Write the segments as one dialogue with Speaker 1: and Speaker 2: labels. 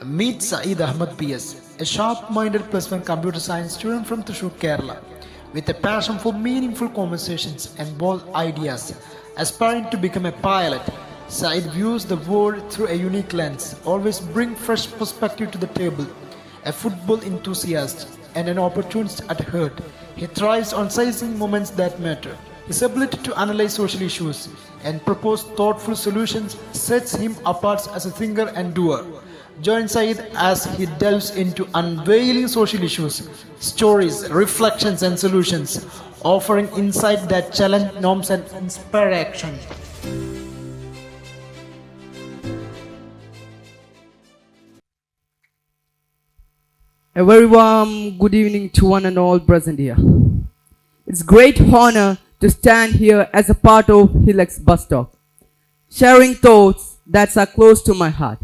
Speaker 1: Meet Saeed Ahmd PS, a sharp-minded +1 computer science student from Thrissur, Kerala, with a passion for meaningful conversations and bold ideas. Aspiring to become a pilot, Saeed views the world through a unique lens, always bring fresh perspective to the table. A football enthusiast and an opportunist at heart, he thrives on seizing moments that matter. His ability to analyze social issues and propose thoughtful solutions sets him apart as a thinker and doer. Join Saeed as he delves into unveiling social issues, stories, reflections, and solutions, offering insight that challenge norms and inspire action.
Speaker 2: A very warm good evening to one and all present here. It's great honor to stand here as a part of HillX Buzz Talk, sharing thoughts that are close to my heart.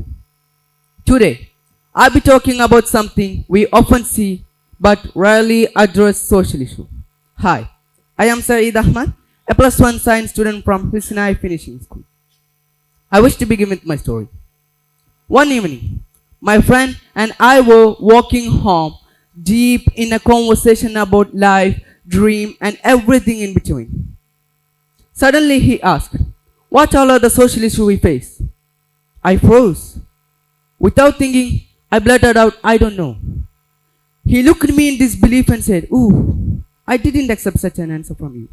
Speaker 2: Today, I'll be talking about something we often see but rarely address: social issue. Hi, I am Saeed Ahmd, a +1 science student from Hillsinai finishing school. I wish to begin with my story. One evening, my friend and I were walking home, deep in a conversation about life, dream, and everything in between. Suddenly he asked, "What all are the social issues we face?" I froze. Without thinking, I blurted out, "I don't know." He looked at me in disbelief and said, "Ooh, I didn't accept such an answer from you.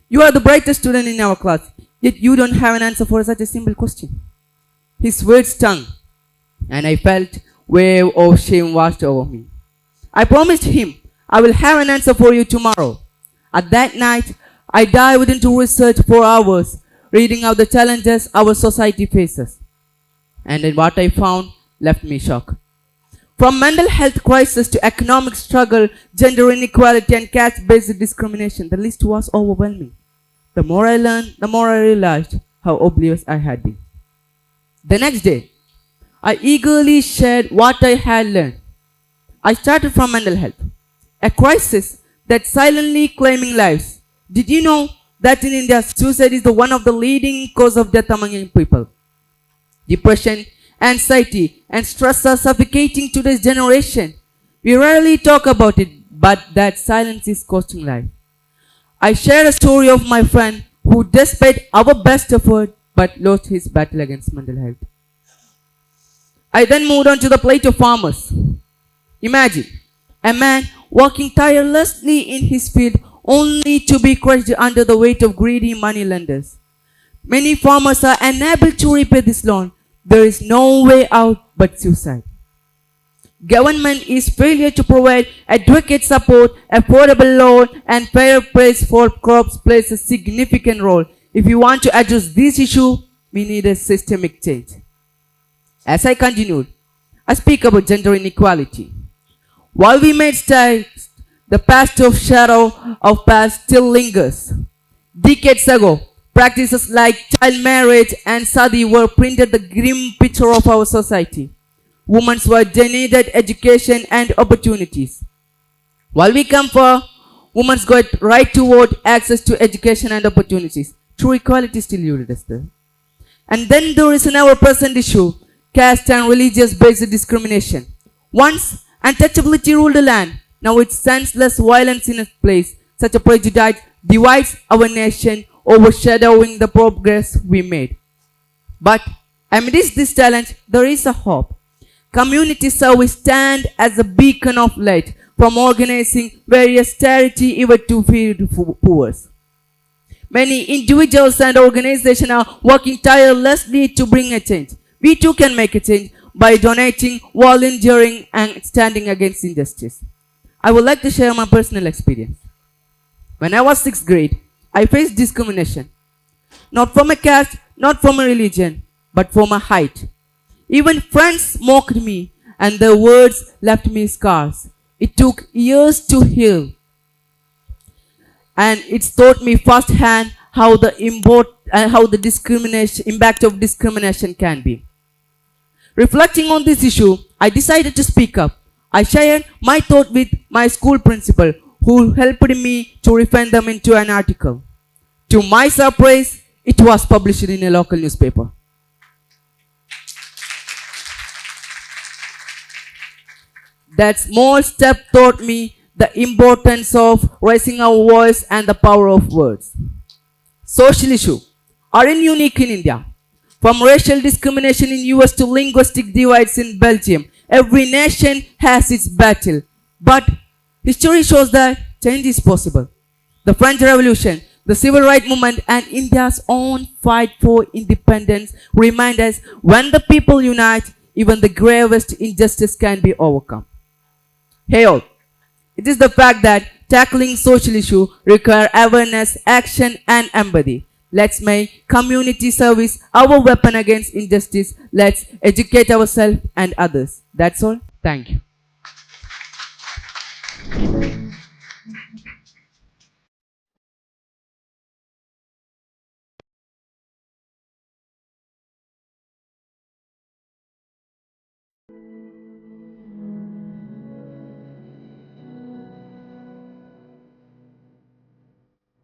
Speaker 2: You are the brightest student in our class, yet you don't have an answer for such a simple question." His words stung, and I felt a wave of shame washed over me. I promised him I will have an answer for you tomorrow. At that night, I dived into research for hours, reading out the challenges our society faces. And then what I found left me shocked. From mental health crisis to economic struggle, gender inequality, and caste-based discrimination, the list was overwhelming. The more I learned, the more I realized how oblivious I had been. The next day, I eagerly shared what I had learned. I started from mental health, a crisis that's silently claiming lives. Did you know that in India, suicide is one of the leading causes of death among young people? Depression, anxiety, and stress are suffocating today's generation. We rarely talk about it, but that silence is costing life. I shared a story of my friend who, despite our best effort, but lost his battle against mental health. I then moved on to the plight of farmers. Imagine a man working tirelessly in his field only to be crushed under the weight of greedy money lenders. Many farmers are unable to repay this loan. There is no way out but suicide. Government is failure to provide adequate support, affordable loan, and fair price for crops plays a significant role. If we want to address this issue, we need a systemic change. As I continued, I speak about gender inequality. While we made strides, the past of shadow of past still lingers. Decades ago, practices like child marriage and sati were printed the grim picture of our society. Women were denied education and opportunities. While we come for women's got right to vote, access to education and opportunities, true equality still is there. And then there is an ever-present issue: caste and religious-based discrimination. Once untouchability ruled the land, now it senseless violence in its place. Such a prejudice divides our nation, overshadowing the progress we made. But amidst this challenge, there is a hope. Community service stand as a beacon of light, from organizing various charity events to feed poor. Many individuals and organizations are working tirelessly to bring a change. We too can make a change by donating, volunteering, and standing against injustice. I would like to share my personal experience. When I was 6th grade, I faced discrimination. Not from a caste, not from a religion, but from my height. Even friends mocked me, and their words left me scars. It took years to heal, and it's taught me firsthand how the impact of discrimination can be. Reflecting on this issue, I decided to speak up. I shared my thought with my school principal, who helped me to refine them into an article. To my surprise, it was published in a local newspaper. That small step taught me the importance of raising our voice and the power of words. Social issues aren't unique in India. From racial discrimination in US to linguistic divides in Belgium, every nation has its battle. But history shows that change is possible. The French Revolution, the Civil Rights Movement, and India's own fight for independence remind us when the people unite, even the gravest injustice can be overcome. Hey all, it is the fact that tackling social issues require awareness, action, and empathy. Let's make community service our weapon against injustice. Let's educate ourselves and others. That's all. Thank you.